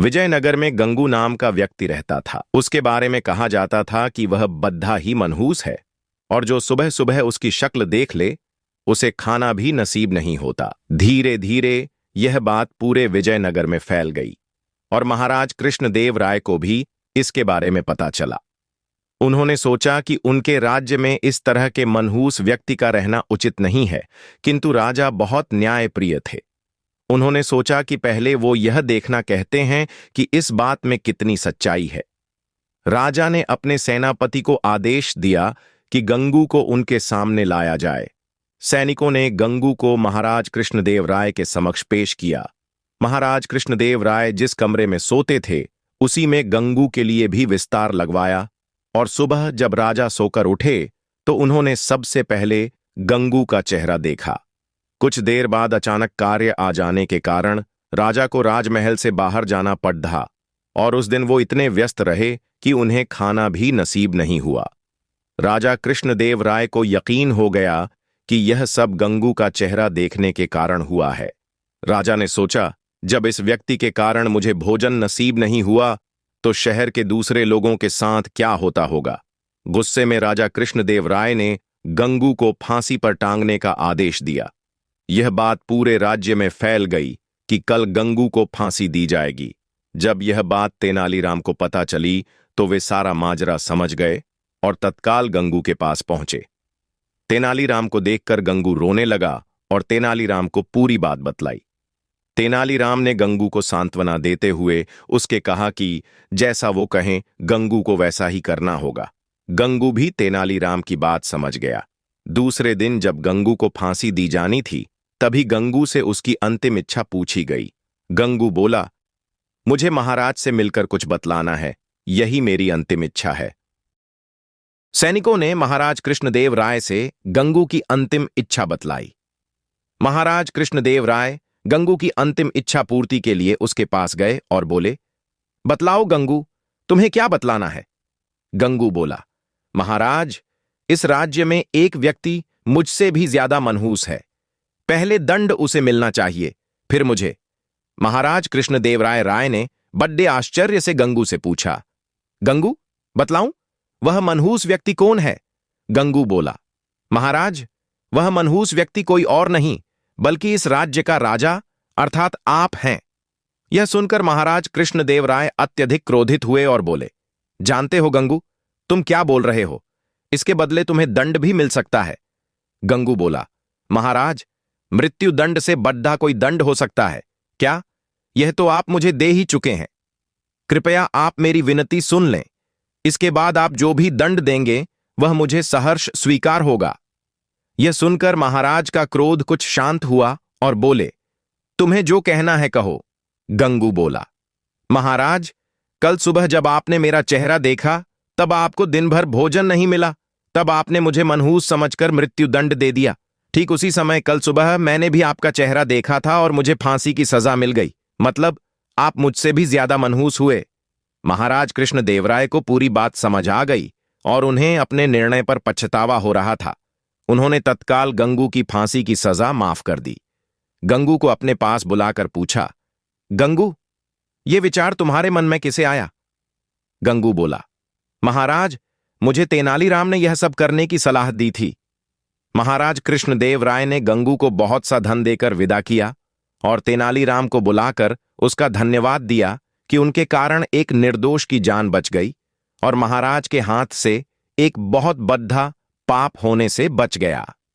विजयनगर में गंगू नाम का व्यक्ति रहता था। उसके बारे में कहा जाता था कि वह बद्धा ही मनहूस है और जो सुबह सुबह उसकी शक्ल देख ले उसे खाना भी नसीब नहीं होता। धीरे धीरे यह बात पूरे विजयनगर में फैल गई और महाराज कृष्णदेव राय को भी इसके बारे में पता चला। उन्होंने सोचा कि उनके राज्य में इस तरह के मनहूस व्यक्ति का रहना उचित नहीं है, किंतु राजा बहुत न्यायप्रिय थे। उन्होंने सोचा कि पहले वो यह देखना कहते हैं कि इस बात में कितनी सच्चाई है। राजा ने अपने सेनापति को आदेश दिया कि गंगू को उनके सामने लाया जाए। सैनिकों ने गंगू को महाराज कृष्णदेव राय के समक्ष पेश किया। महाराज कृष्णदेव राय जिस कमरे में सोते थे उसी में गंगू के लिए भी विस्तार लगवाया और सुबह जब राजा सोकर उठे तो उन्होंने सबसे पहले गंगू का चेहरा देखा। कुछ देर बाद अचानक कार्य आ जाने के कारण राजा को राजमहल से बाहर जाना पड़ा और उस दिन वो इतने व्यस्त रहे कि उन्हें खाना भी नसीब नहीं हुआ। राजा कृष्णदेव राय को यकीन हो गया कि यह सब गंगू का चेहरा देखने के कारण हुआ है। राजा ने सोचा, जब इस व्यक्ति के कारण मुझे भोजन नसीब नहीं हुआ तो शहर के दूसरे लोगों के साथ क्या होता होगा। गुस्से में राजा कृष्णदेव राय ने गंगू को फांसी पर टांगने का आदेश दिया। यह बात पूरे राज्य में फैल गई कि कल गंगू को फांसी दी जाएगी। जब यह बात तेनालीराम को पता चली तो वे सारा माजरा समझ गए और तत्काल गंगू के पास पहुंचे। तेनालीराम को देखकर गंगू रोने लगा और तेनालीराम को पूरी बात बतलाई। तेनालीराम ने गंगू को सांत्वना देते हुए उसके कहा कि जैसा वो कहें गंगू को वैसा ही करना होगा। गंगू भी तेनालीराम की बात समझ गया। दूसरे दिन जब गंगू को फांसी दी जानी थी तभी गंगू से उसकी अंतिम इच्छा पूछी गई। गंगू बोला, मुझे महाराज से मिलकर कुछ बतलाना है, यही मेरी अंतिम इच्छा है। सैनिकों ने महाराज कृष्णदेव राय से गंगू की अंतिम इच्छा बतलाई। महाराज कृष्णदेव राय गंगू की अंतिम इच्छा पूर्ति के लिए उसके पास गए और बोले, बतलाओ गंगू, तुम्हें क्या बतलाना है। गंगू बोला, महाराज, इस राज्य में एक व्यक्ति मुझसे भी ज्यादा मनहूस है। पहले दंड उसे मिलना चाहिए, फिर मुझे। महाराज कृष्णदेव राय ने बड़े आश्चर्य से गंगू से पूछा, गंगू, बतलाऊं, वह मनहूस व्यक्ति कौन है। गंगू बोला, महाराज, वह मनहूस व्यक्ति कोई और नहीं बल्कि इस राज्य का राजा अर्थात आप हैं। यह सुनकर महाराज कृष्णदेव राय अत्यधिक क्रोधित हुए और बोले, जानते हो गंगू, तुम क्या बोल रहे हो, इसके बदले तुम्हें दंड भी मिल सकता है। गंगू बोला, महाराज, मृत्यु दंड से बड़ा कोई दंड हो सकता है क्या? यह तो आप मुझे दे ही चुके हैं। कृपया आप मेरी विनती सुन लें। इसके बाद आप जो भी दंड देंगे वह मुझे सहर्ष स्वीकार होगा। यह सुनकर महाराज का क्रोध कुछ शांत हुआ और बोले, तुम्हें जो कहना है कहो। गंगू बोला, महाराज, कल सुबह जब आपने मेरा चेहरा देखा तब आपको दिन भर भोजन नहीं मिला, तब आपने मुझे मनहूस समझकर मृत्यु दंड दे दिया। ठीक उसी समय कल सुबह मैंने भी आपका चेहरा देखा था और मुझे फांसी की सजा मिल गई, मतलब आप मुझसे भी ज्यादा मनहूस हुए। महाराज कृष्णदेव राय को पूरी बात समझ आ गई और उन्हें अपने निर्णय पर पछतावा हो रहा था। उन्होंने तत्काल गंगू की फांसी की सजा माफ कर दी। गंगू को अपने पास बुलाकर पूछा, गंगू, ये विचार तुम्हारे मन में किसे आया? गंगू बोला, महाराज, मुझे तेनालीराम ने यह सब करने की सलाह दी थी। महाराज कृष्णदेव राय ने गंगू को बहुत सा धन देकर विदा किया और तेनालीराम को बुलाकर उसका धन्यवाद दिया कि उनके कारण एक निर्दोष की जान बच गई और महाराज के हाथ से एक बहुत बड़ा पाप होने से बच गया।